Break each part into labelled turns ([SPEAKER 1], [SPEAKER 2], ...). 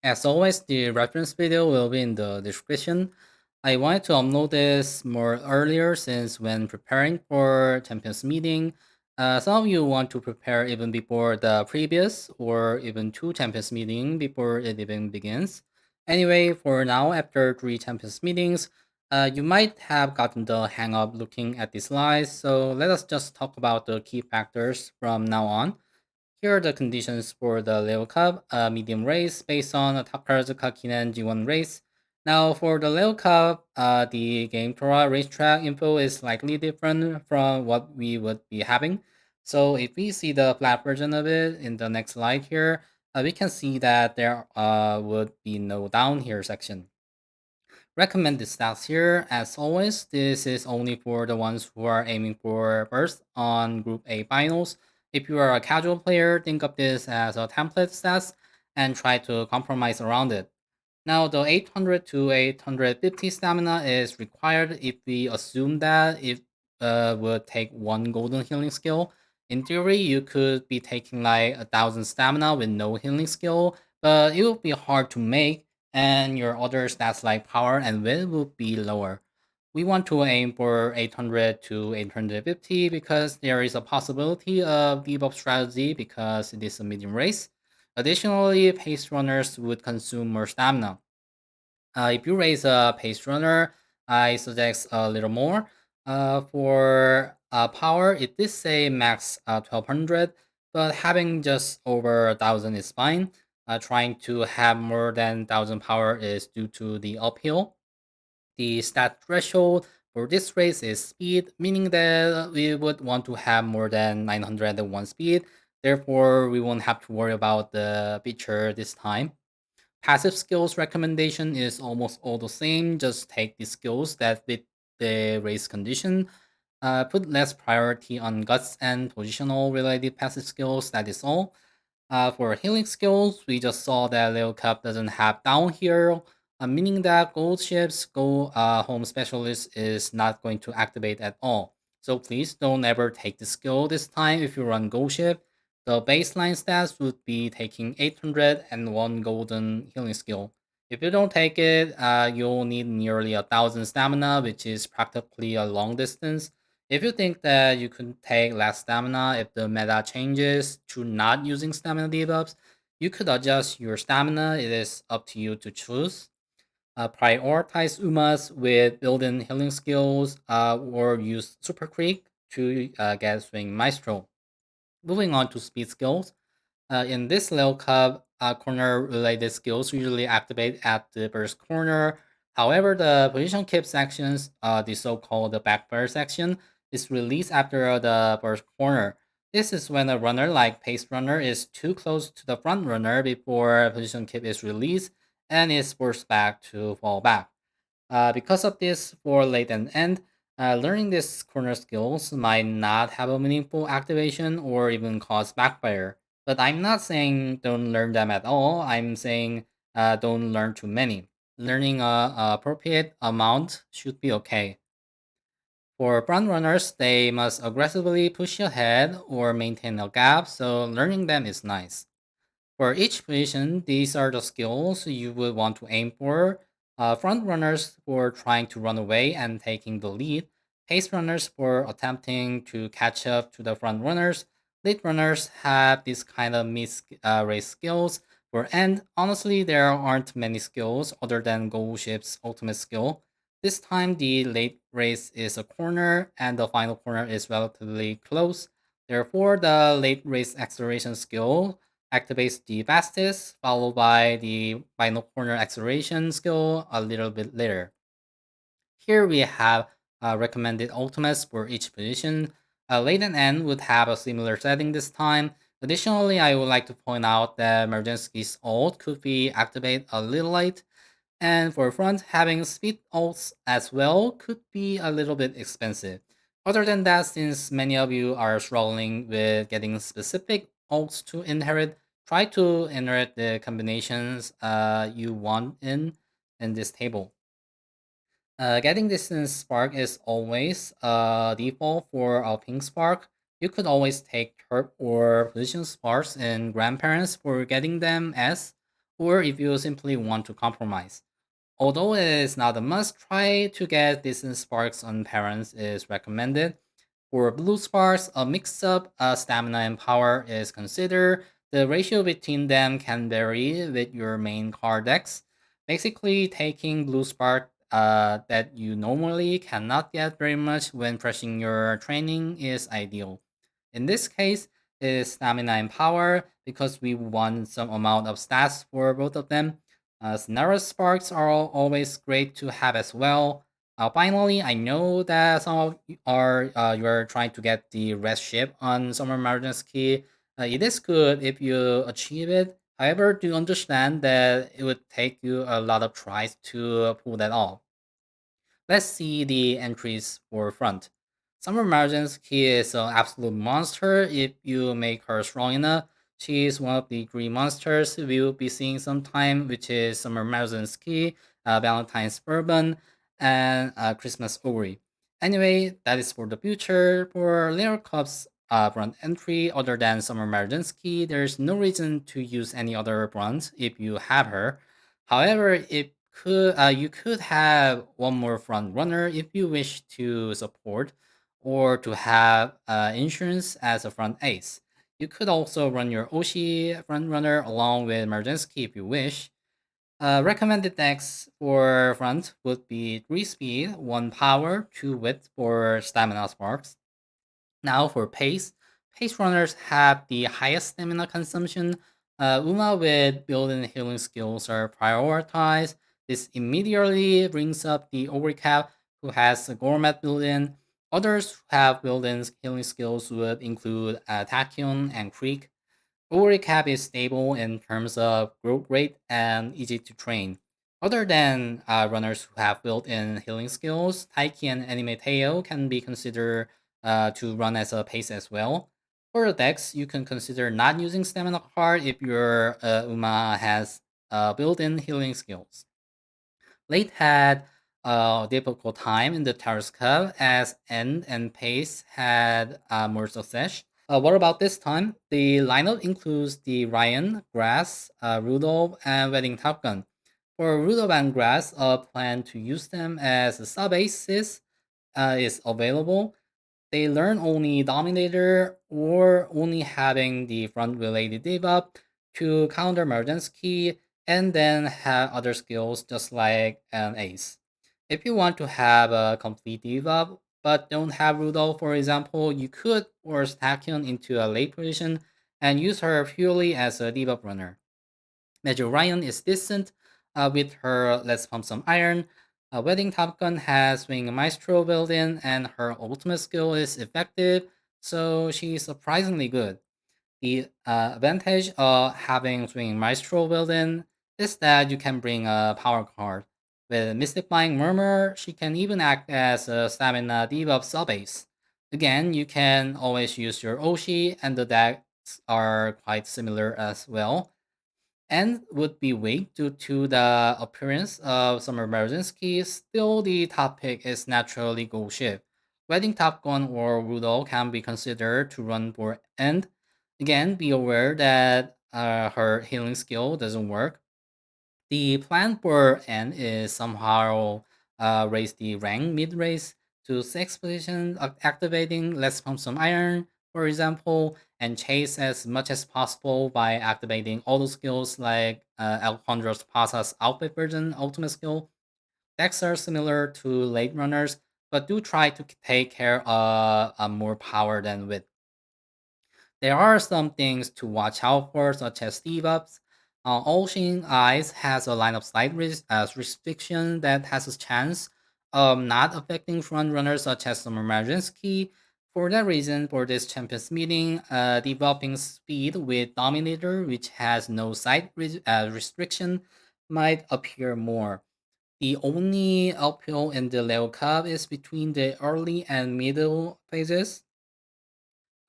[SPEAKER 1] As always, the reference video will be in the description. I wanted to upload this more earlier since when preparing for Champions meeting, some of you want to prepare even before the previous or even two Champions meeting before it even begins. Anyway, for now, after three Champions meetings, you might have gotten the hang of looking at the slides, so let us just talk about the key factors from now on. Here are the conditions for the Leo Cup, a medium race based on Takarazu Kakinen G1 race. Now, for the Leo Cup, the game Torah racetrack info is slightly different from what we would be having. So, if we see the flat version of it in the next slide here, we can see that there would be no down here section. Recommended stats here, as always, this is only for the ones who are aiming for first on Group A finals. If you are a casual player, think of this as a template stats and try to compromise around it. Now, the 800 to 850 stamina is required if we assume that it would take one golden healing skill. In theory, you could be taking like 1,000 stamina with no healing skill, but it would be hard to make, and your other stats like power and wit will be lower. We want to aim for 800 to 850 because there is a possibility of debuff strategy because it is a medium race. Additionally, pace runners would consume more stamina. If you raise a pace runner, I suggest a little more. For power, it did say max 1200, but having just over 1000 is fine. Trying to have more than 1000 power is due to the uphill. The stat threshold for this race is speed, meaning that we would want to have more than 901 speed. Therefore, we won't have to worry about the feature this time. Passive skills recommendation is almost all the same. Just take the skills that fit the race condition. Put less priority on guts and positional related passive skills. That is all. For healing skills, we just saw that Leo Cup doesn't have down here, meaning that Gold Ship's Go Home Specialist is not going to activate at all. So please don't ever take the skill this time if you run Gold Ship. The baseline stats would be taking 800 and one golden healing skill. If you don't take it, you'll need nearly 1,000 stamina, which is practically a long distance. If you think that you could take less stamina if the meta changes to not using stamina debuffs, you could adjust your stamina. It is up to you to choose. Prioritize Umas with built-in healing skills or use Super Creek to get Swing Maestro. Moving on to speed skills. In this level cup, corner-related skills usually activate at the burst corner. However, the position keep sections, the so-called back burst section, is released after the burst corner. This is when a runner like pace runner is too close to the front runner before position keep is released and is forced back to fall back. Because of this, for late and end, learning these corner skills might not have a meaningful activation or even cause backfire. But I'm not saying don't learn them at all. I'm saying don't learn too many. Learning a appropriate amount should be okay. For front runners, they must aggressively push ahead or maintain a gap, so learning them is nice. For each position, these are the skills you would want to aim for. Front runners for trying to run away and taking the lead. Pace runners for attempting to catch up to the front runners. Lead runners have this kind of race skills. For end, honestly, there aren't many skills other than Gold Ship's ultimate skill. This time, the late race is a corner, and the final corner is relatively close. Therefore, the late race acceleration skill activates the fastest, followed by the final corner acceleration skill a little bit later. Here we have recommended ultimates for each position. Late and end would have a similar setting this time. Additionally, I would like to point out that Maruzensky's ult could be activated a little late, and for front, having speed ults as well could be a little bit expensive. Other than that, since many of you are struggling with getting specific ults to inherit, try to inherit the combinations you want in this table. Getting distance spark is always default for a pink spark. You could always take turp or position sparks in grandparents for getting them S, or if you simply want to compromise. Although it is not a must, try to get decent sparks on parents is recommended. For blue sparks, a mix-up stamina and power is considered. The ratio between them can vary with your main card decks. Basically, taking blue spark that you normally cannot get very much when pressing your training is ideal. In this case, is stamina and power because we want some amount of stats for both of them. Scenario sparks are always great to have as well. Finally, I know that some of you are you're trying to get the red ship on Summer Maruzensky. It is good if you achieve it. However, do understand that it would take you a lot of tries to pull that off. Let's see the entries for front. Summer Margins Key is an absolute monster if you make her strong enough. She is one of the green monsters we'll be seeing sometime, which is Summer Margins Key, Valentine's Bourbon, and Christmas Ori. Anyway, that is for the future. For Layer Cup's front entry, other than Summer Margins Key, there's no reason to use any other front if you have her. However, you could have one more front runner if you wish to support or to have insurance as a front ace. You could also run your Oshi front runner along with Marzinsky if you wish. Recommended decks for front would be 3 speed, 1 power, 2 width for stamina sparks. Now for pace, pace runners have the highest stamina consumption. Uma with built-in healing skills are prioritized. This immediately brings up the overcap who has a gourmet built-in. Others who have built-in healing skills would include Tachyon and Creek. Overcap is stable in terms of growth rate and easy to train. Other than runners who have built-in healing skills, Taiki and Animeteo can be considered to run as a pace as well. For the decks, you can consider not using stamina card if your Uma has built-in healing skills. Late had a difficult time in the Terrace Cup as End and Pace had more success. What about this time? The lineup includes the Ryan, Grass, Rudolph, and Wedding Top Gun. For Rudolph and Grass, a plan to use them as sub aces is available. They learn only Dominator or only having the front related debuff to counter Margensky and then have other skills just like an ace. If you want to have a complete debuff but don't have Rudolph, for example, you could force Tachyon into a late position and use her purely as a debuff runner. Major Ryan is decent with her Let's Pump Some Iron. Wedding Top Gun has Swing Maestro built in, and her ultimate skill is effective, so she's surprisingly good. The advantage of having Swing Maestro built in is that you can bring a power card. With Mystifying Murmur, she can even act as a stamina debuff sub-ace. Again, you can always use your Oshi, and the decks are quite similar as well and would be weak due to the appearance of Summer Marzinski. Still, the top pick is naturally Gold Ship. Wedding Top Gun or Rudolph can be considered to run for end. Again, be aware that her healing skill doesn't work. The plan for N is somehow raise the rank mid race to 6th position, activating Let's Pump Some Iron, for example, and chase as much as possible by activating auto skills like Alejandro Pasa's outfit version ultimate skill. Decks are similar to late runners, but do try to take care of more power than width. There are some things to watch out for, such as debuffs. Ocean Eyes has a line of sight restriction that has a chance of not affecting front runners such as Summer Marzinski. For that reason, for this Champions meeting, developing speed with Dominator, which has no sight restriction, might appear more. The only uphill in the level cup is between the early and middle phases.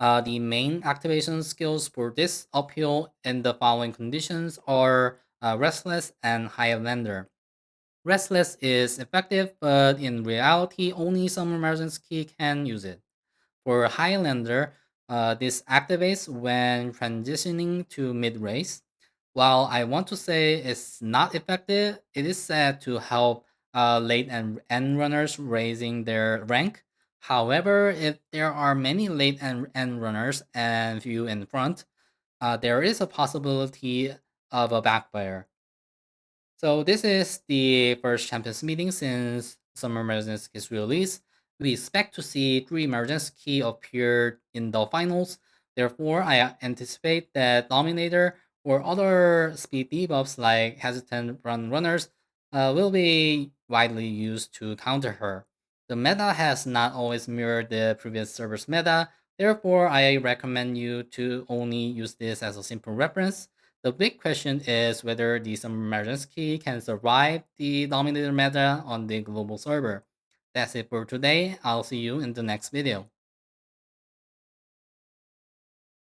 [SPEAKER 1] The main activation skills for this uphill in the following conditions are Restless and Highlander. Restless is effective, but in reality, only some emergency can use it. For Highlander, this activates when transitioning to mid race. While I want to say it's not effective, it is said to help late and end runners raising their rank. However, if there are many late and end runners and few in front, there is a possibility of a backfire. So this is the first Champions meeting since Summer Maruzensky's release. We expect to see three Maruzensky appear in the finals. Therefore, I anticipate that Dominator or other speed debuffs like hesitant run runners will be widely used to counter her. The meta has not always mirrored the previous server's meta. Therefore, I recommend you to only use this as a simple reference. The big question is whether the Submergence can survive the Dominator meta on the global server. That's it for today. I'll see you in the next video.